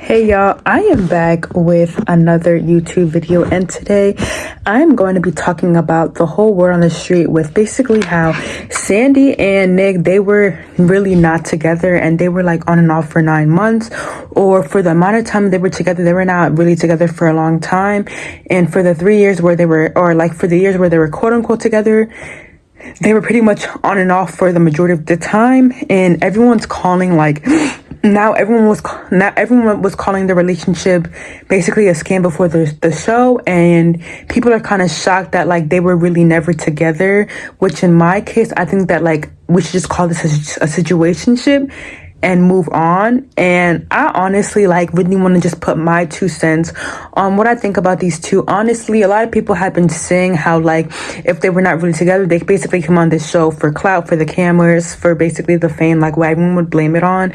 Hey y'all, I am back with another YouTube video, and today I'm going to be talking about the whole word on the street with basically how Sandy and Nick, they were really not together, and they were like on and off for 9 months, or for the amount of time they were together, they were not really together for a long time. And for the 3 years where they were, or like for the years where they were quote unquote together, they were pretty much on and off for the majority of the time. And everyone's calling now everyone was calling the relationship basically a scam before the show, and people are kind of shocked that like they were really never together, which in my case I think that like we should just call this a situationship and move on. And I honestly like really want to just put my 2 cents on what I think about these two. Honestly, a lot of people have been saying how like if they were not really together, they basically come on this show for clout, for the cameras, for basically the fame, like what everyone would blame it on.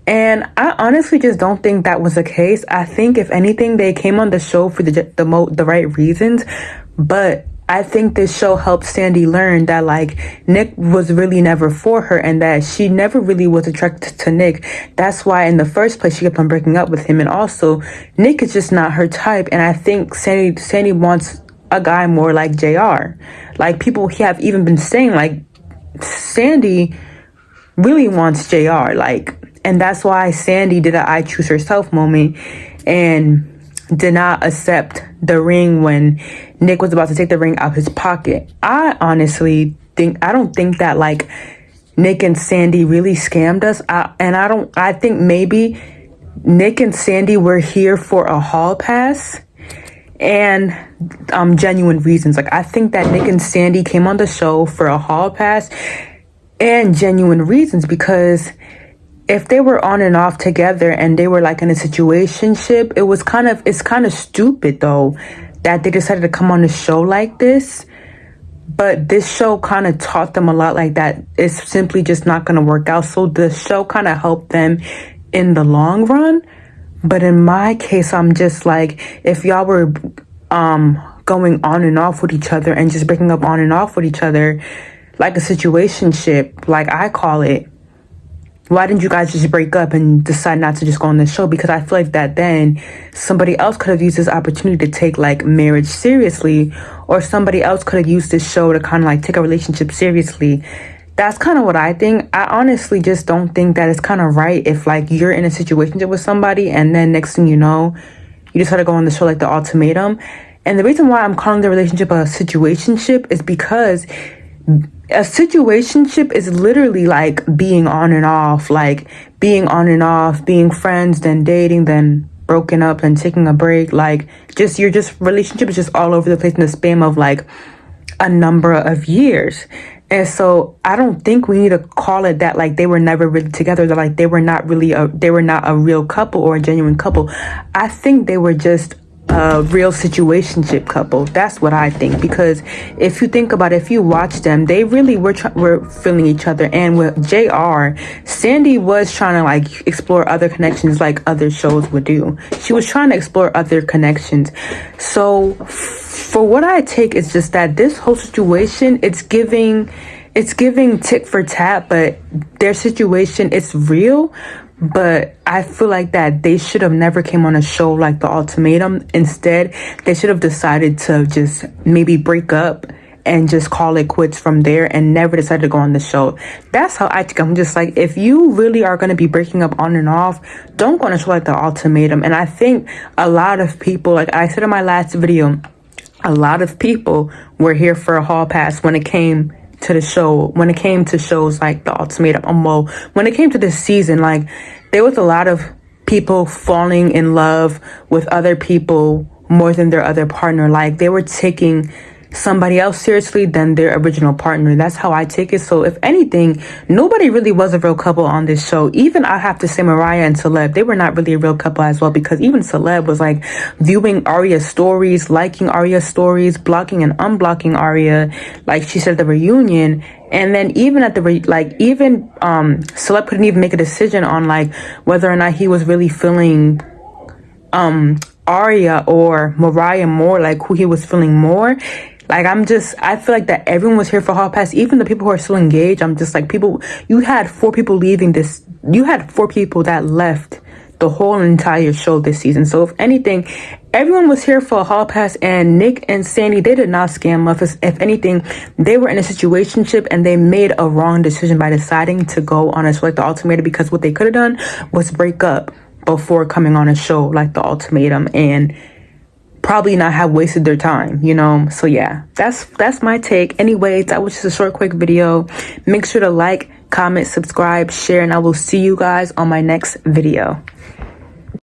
And I honestly just don't think that was the case. I think if anything, they came on the show for the right reasons, but I think this show helped Sandy learn that like Nick was really never for her, and that she never really was attracted to Nick. That's why in the first place she kept on breaking up with him. And also Nick is just not her type. And I think Sandy wants a guy more like JR. Like people have even been saying like Sandy really wants JR. And that's why Sandy did a I choose herself moment and did not accept the ring when Nick was about to take the ring out his pocket. I honestly don't think that like Nick and Sandy really scammed us. I think maybe Nick and Sandy were here for a hall pass and genuine reasons. Like I think that Nick and Sandy came on the show for a hall pass and genuine reasons, because if they were on and off together and they were like in a situationship, it's kind of stupid though that they decided to come on a show like this. But this show kind of taught them a lot, like that it's simply just not going to work out. So the show kind of helped them in the long run. But in my case, I'm just like, if y'all were going on and off with each other and just breaking up on and off with each other, like a situationship, like I call it, why didn't you guys just break up and decide not to just go on the show? Because I feel like that then somebody else could have used this opportunity to take like marriage seriously, or somebody else could have used this show to kind of like take a relationship seriously. That's kind of what I think. I honestly just don't think that it's kind of right if like you're in a situationship with somebody and then next thing you know, you decide to go on the show like the Ultimatum. And the reason why I'm calling the relationship a situationship is because a situationship is literally like being on and off, being friends, then dating, then broken up and taking a break. Like relationship is just all over the place in the span of like a number of years. And so I don't think we need to call it that like they were never really together, that like they were not a real couple or a genuine couple. I think they were just a real situationship couple. That's what I think, because if you think about it, if you watch them, they really were feeling each other. And with JR, Sandy was trying to like explore other connections like other shows would do. She was trying to explore other connections. So for what I take, it's just that this whole situation, it's giving tit for tat, but their situation is real. But I feel like that they should have never came on a show like the Ultimatum. Instead, they should have decided to just maybe break up and just call it quits from there and never decided to go on the show. That's how I think. I'm just like, if you really are going to be breaking up on and off, don't go on a show like the Ultimatum. And I think a lot of people, like I said in my last video, a lot of people were here for a hall pass when it came to the show, when it came to shows like the Ultimatum. When it came to this season, like there was a lot of people falling in love with other people more than their other partner. Like they were taking somebody else seriously than their original partner. That's how I take it. So if anything, nobody really was a real couple on this show. Even I have to say Mariah and Celeb, they were not really a real couple as well, because even Celeb was like viewing Aria's stories, liking Aria's stories, blocking and unblocking Aria, like she said at the reunion. And then even at the Celeb couldn't even make a decision on like whether or not he was really feeling Aria or Mariah more, like who he was feeling more. Like, I feel like that everyone was here for Hall Pass, even the people who are still engaged. I'm just like, you had 4 people leaving this, you had 4 people that left the whole entire show this season. So if anything, everyone was here for a hall pass, and Nick and Sandy, they did not scam us. If anything, they were in a situationship and they made a wrong decision by deciding to go on a show like the Ultimatum, because what they could have done was break up before coming on a show like the Ultimatum and probably not have wasted their time, you know? So yeah, that's my take. Anyways, that was just a short, quick video. Make sure to like, comment, subscribe, share, and I will see you guys on my next video.